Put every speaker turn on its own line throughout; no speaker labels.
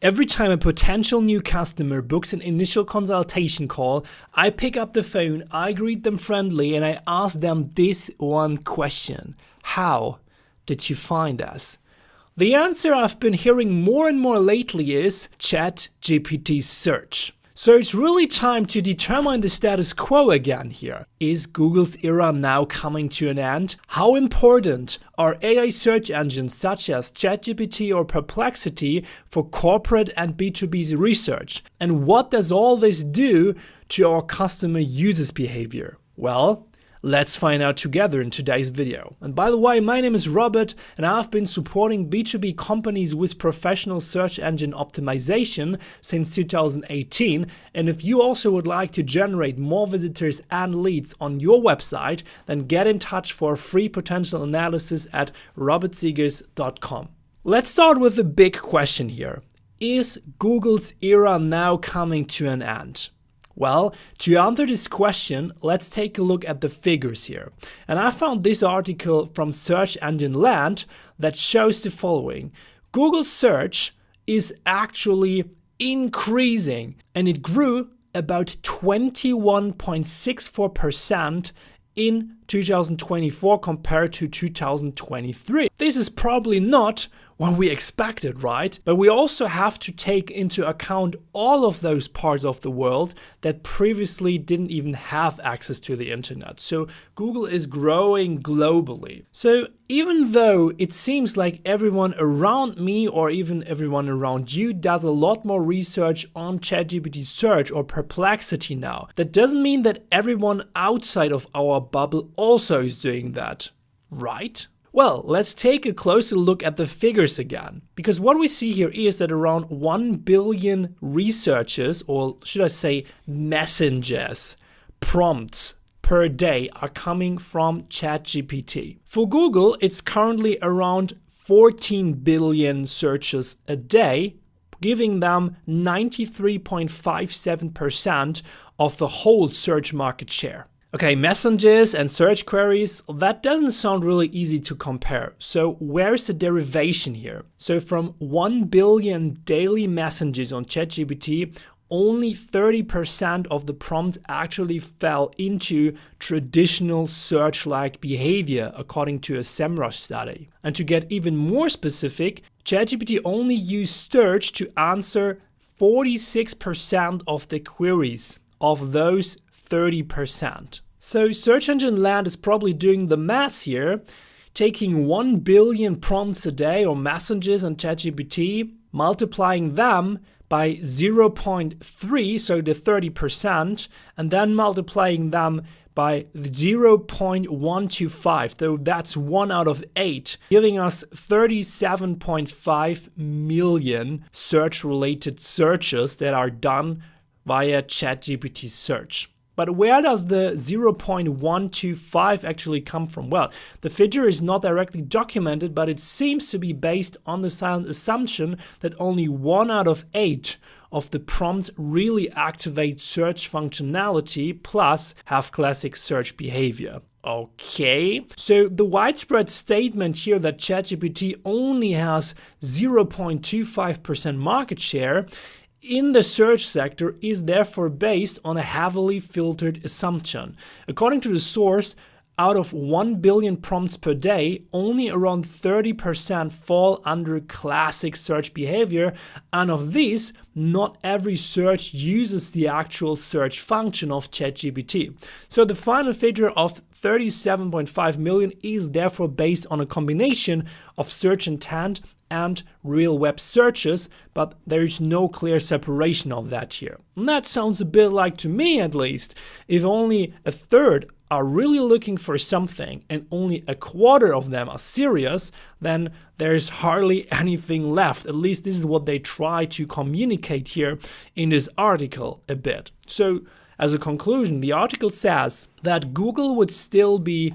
Every time a potential new customer books an initial consultation call, I pick up the phone, I greet them friendly, and I ask them this one question. How did you find us? The answer I've been hearing more and more lately is ChatGPT Search. So it's really time to determine the status quo again here. Is Google's era now coming to an end? How important are AI search engines such as ChatGPT or Perplexity for corporate and B2B research? And what does all this do to our customer users' behavior? Well, let's find out together in today's video. And by the way, my name is Robert and I've been supporting B2B companies with professional search engine optimization since 2018. And if you also would like to generate more visitors and leads on your website, then get in touch for a free potential analysis at robertsiegers.com. Let's start with the big question here. Is Google's era now coming to an end? Well, to answer this question, let's take a look at the figures here. And I found this article from Search Engine Land that shows the following. Google search is actually increasing and it grew about 21.64% in 2024 compared to 2023. This is probably not what we expected, right? But we also have to take into account all of those parts of the world that previously didn't even have access to the internet. So Google is growing globally. So even though it seems like everyone around me or even everyone around you does a lot more research on ChatGPT Search or Perplexity now, that doesn't mean that everyone outside of our bubble also is doing that, right? Well, let's take a closer look at the figures again, because what we see here is that around 1 billion researches, or should I say messengers, prompts per day are coming from ChatGPT. For Google, it's currently around 14 billion searches a day, giving them 93.57% of the whole search market share. Okay, messages and search queries, that doesn't sound really easy to compare. So where's the derivation here? So from 1 billion daily messages on ChatGPT, only 30% of the prompts actually fell into traditional search-like behavior, according to a SEMrush study. And to get even more specific, ChatGPT only used search to answer 46% of the queries of those 30%. So Search Engine Land is probably doing the math here, taking 1 billion prompts a day or messages on ChatGPT, multiplying them by 0.3, so the 30%, and then multiplying them by 0.125, so that's 1 out of 8, giving us 37.5 million search-related searches that are done via ChatGPT Search. But where does the 0.125 actually come from? Well, the figure is not directly documented, but it seems to be based on the silent assumption that only 1 out of 8 of the prompts really activate search functionality plus have classic search behavior. Okay, so the widespread statement here that ChatGPT only has 0.25% market share in the search sector is therefore based on a heavily filtered assumption. According to the source, out of 1 billion prompts per day, only around 30% fall under classic search behavior, and of these, not every search uses the actual search function of ChatGPT. So the final figure of 37.5 million is therefore based on a combination of search intent and real web searches, but there is no clear separation of that here. And that sounds a bit like, to me at least, if only a third are really looking for something and only a quarter of them are serious, then there's hardly anything left. At least this is what they try to communicate here in this article a bit. So as a conclusion, the article says that Google would still be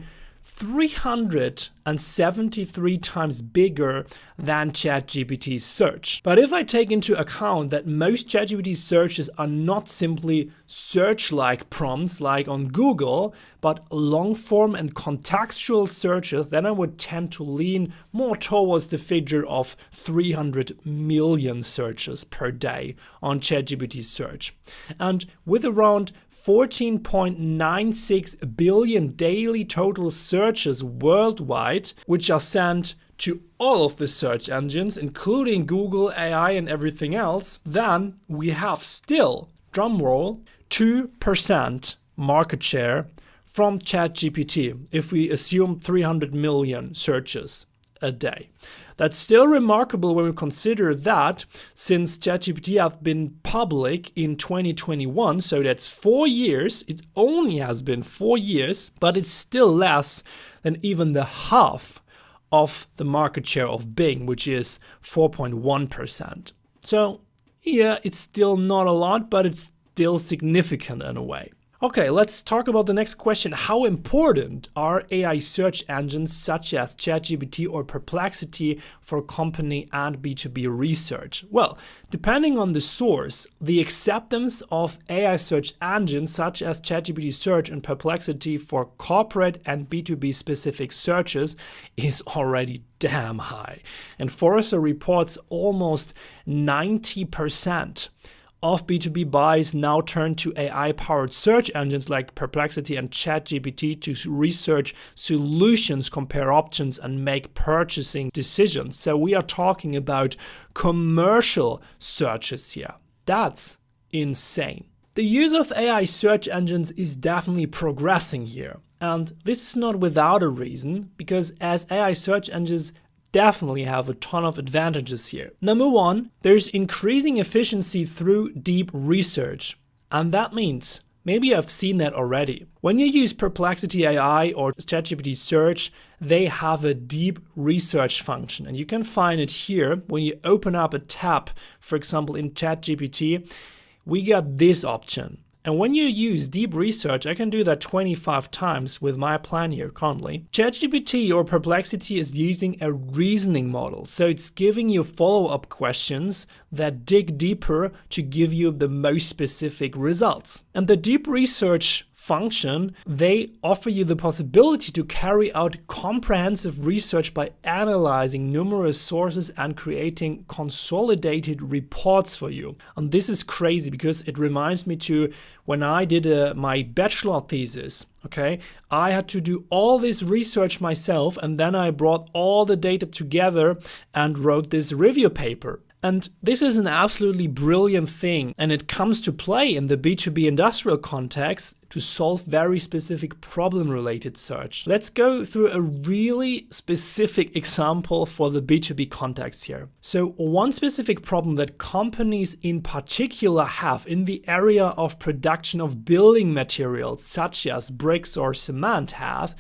373 times bigger than ChatGPT Search. But if I take into account that most ChatGPT searches are not simply search-like prompts like on Google, but long-form and contextual searches, then I would tend to lean more towards the figure of 300 million searches per day on ChatGPT Search. And with around 14.96 billion daily total searches worldwide, which are sent to all of the search engines, including Google, AI, and everything else, then we have still, drumroll, 2% market share from ChatGPT if we assume 300 million searches a day. That's still remarkable when we consider that since ChatGPT have been public in 2021, so that's 4 years, it only has been 4 years, but it's still less than even the half of the market share of Bing, which is 4.1%. So yeah, it's still not a lot, but it's still significant in a way. Okay, let's talk about the next question. How important are AI search engines such as ChatGPT or Perplexity for company and B2B research? Well, depending on the source, the acceptance of AI search engines such as ChatGPT Search and Perplexity for corporate and B2B specific searches is already damn high. And Forrester reports almost 90% of B2B buys now turn to AI-powered search engines like Perplexity and ChatGPT to research solutions, compare options, and make purchasing decisions. So we are talking about commercial searches here. That's insane. The use of AI search engines is definitely progressing here. And this is not without a reason, because as AI search engines definitely have a ton of advantages here. Number one, there's increasing efficiency through deep research. And that means, maybe I've seen that already. When you use Perplexity AI or ChatGPT Search, they have a deep research function. And you can find it here when you open up a tab, for example, in ChatGPT, we got this option. And when you use deep research, I can do that 25 times with my plan here currently. ChatGPT or Perplexity is using a reasoning model. So it's giving you follow-up questions that dig deeper to give you the most specific results. And the deep research function, they offer you the possibility to carry out comprehensive research by analyzing numerous sources and creating consolidated reports for you. And this is crazy because it reminds me to when I did my bachelor thesis. Okay, I had to do all this research myself, and then I brought all the data together and wrote this review paper. And this is an absolutely brilliant thing, and it comes to play in the B2B industrial context to solve very specific problem-related search. Let's go through a really specific example for the B2B context here. So one specific problem that companies in particular have in the area of production of building materials, such as bricks or cement have,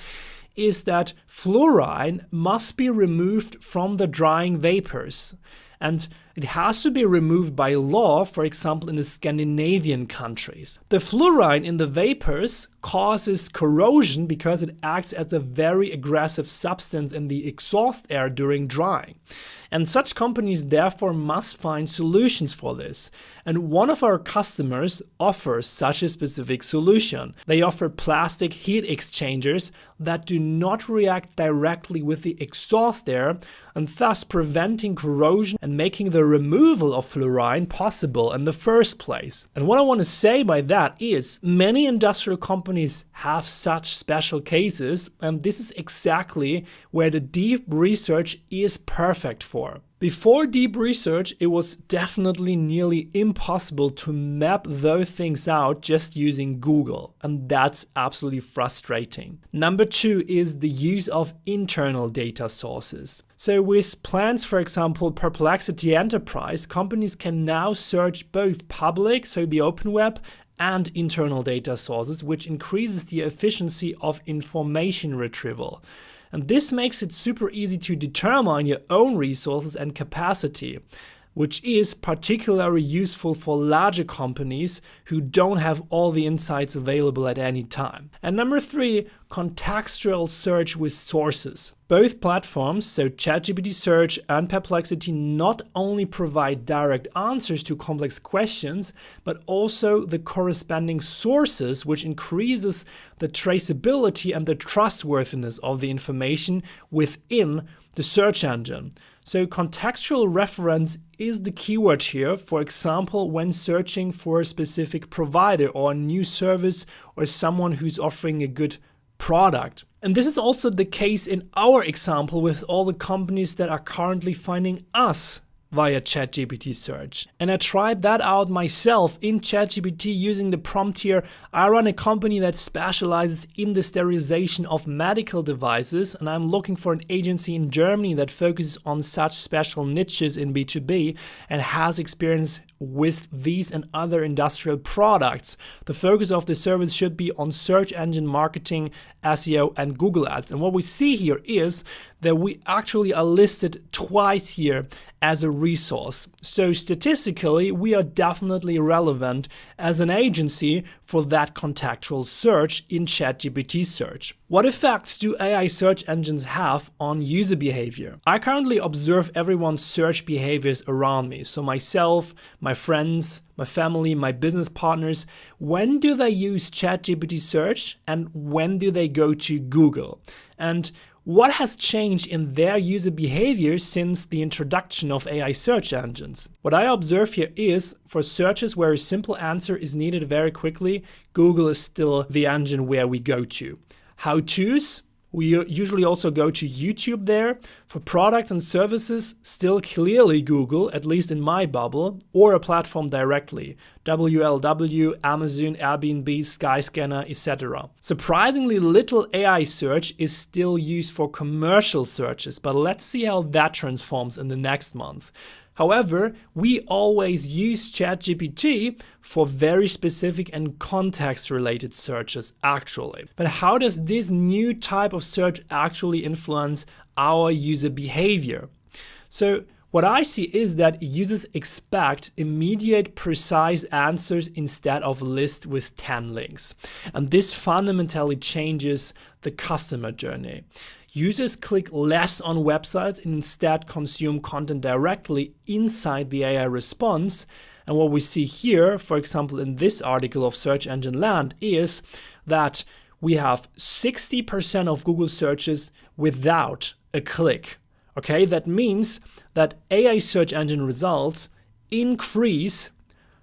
is that fluorine must be removed from the drying vapors. And it has to be removed by law, for example, in the Scandinavian countries. The fluorine in the vapors causes corrosion because it acts as a very aggressive substance in the exhaust air during drying. And such companies therefore must find solutions for this. And one of our customers offers such a specific solution. They offer plastic heat exchangers that do not react directly with the exhaust air, and thus preventing corrosion and making the removal of fluorine possible in the first place. And what I want to say by that is many industrial companies have such special cases, and this is exactly where the deep research is perfect for. Before deep research, it was definitely nearly impossible to map those things out just using Google, and that's absolutely frustrating. Number two is the use of internal data sources. So with plans, for example, Perplexity Enterprise, companies can now search both public, so the open web, and internal data sources, which increases the efficiency of information retrieval. And this makes it super easy to determine your own resources and capacity. which is particularly useful for larger companies who don't have all the insights available at any time. And number 3, contextual search with sources. Both platforms, so ChatGPT Search and Perplexity, not only provide direct answers to complex questions, but also the corresponding sources, which increases the traceability and the trustworthiness of the information within the search engine. So contextual reference is the keyword here, for example, when searching for a specific provider or a new service or someone who's offering a good product. And this is also the case in our example with all the companies that are currently finding us via ChatGPT Search. And I tried that out myself in ChatGPT using the prompt here. I run a company that specializes in the sterilization of medical devices, and I'm looking for an agency in Germany that focuses on such special niches in B2B and has experience with these and other industrial products. The focus of the service should be on search engine marketing, SEO, and Google Ads. And what we see here is that we actually are listed twice here as a resource. So statistically, we are definitely relevant as an agency for that contextual search in ChatGPT Search. What effects do AI search engines have on user behavior? I currently observe everyone's search behaviors around me. So myself, my friends, my family, my business partners, when do they use ChatGPT Search and when do they go to Google? And what has changed in their user behavior since the introduction of AI search engines? What I observe here is, for searches where a simple answer is needed very quickly, Google is still the engine where we go to. How-tos? We usually also go to YouTube there. For products and services, still clearly Google, at least in my bubble, or a platform directly. WLW, Amazon, Airbnb, Skyscanner, etc. Surprisingly little AI search is still used for commercial searches, but let's see how that transforms in the next month. However, we always use ChatGPT for very specific and context-related searches actually. But how does this new type of search actually influence our user behavior? So what I see is that users expect immediate, precise answers instead of a list with 10 links. And this fundamentally changes the customer journey. Users click less on websites and instead consume content directly inside the AI response. And what we see here, for example, in this article of Search Engine Land, is that we have 60% of Google searches without a click. Okay, that means that AI search engine results increase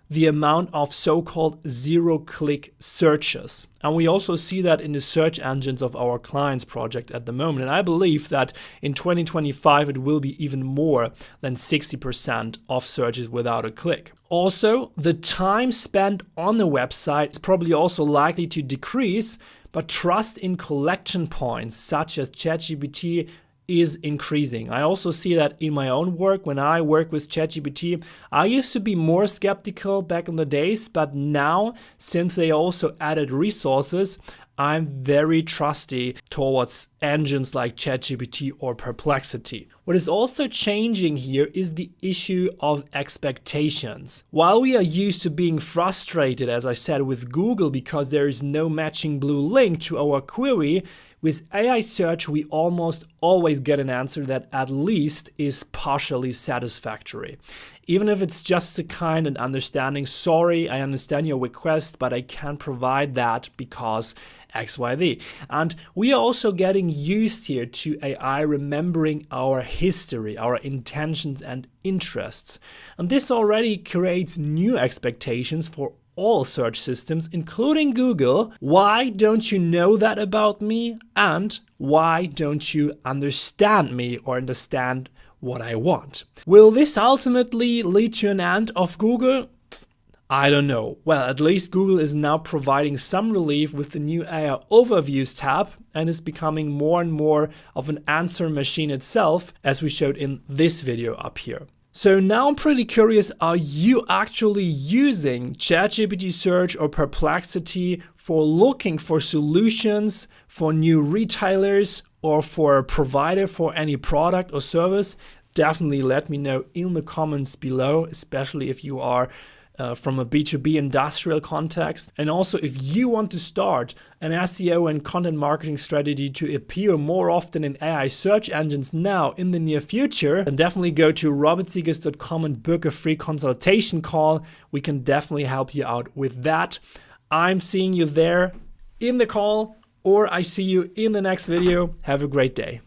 the amount of so-called zero-click searches. And we also see that in the search engines of our clients project at the moment. And I believe that in 2025, it will be even more than 60% of searches without a click. Also, the time spent on the website is probably also likely to decrease, but trust in collection points such as ChatGPT is increasing. I also see that in my own work. When I work with ChatGPT, I used to be more skeptical back in the days, but now, since they also added resources, I'm very trusty towards engines like ChatGPT or Perplexity. What is also changing here is the issue of expectations. While we are used to being frustrated, as I said, with Google because there is no matching blue link to our query, with AI search, we almost always get an answer that at least is partially satisfactory. Even if it's just a kind and understanding, sorry, I understand your request, but I can't provide that because XYZ. And we are also getting used here to AI remembering our history, our intentions and interests. And this already creates new expectations for all search systems, including Google. Why don't you know that about me? And why don't you understand me or understand what I want? Will this ultimately lead to an end of Google? I don't know. Well, at least Google is now providing some relief with the new AI Overviews tab and is becoming more and more of an answer machine itself, as we showed in this video up here. So now I'm pretty curious, are you actually using ChatGPT Search or Perplexity for looking for solutions for new retailers or for a provider for any product or service? definitely let me know in the comments below, especially if you are from a B2B industrial context. And also, if you want to start an SEO and content marketing strategy to appear more often in AI search engines now in the near future, then definitely go to robertsiegers.com and book a free consultation call. We can definitely help you out with that. I'm seeing you there in the call, or I see you in the next video. Have a great day.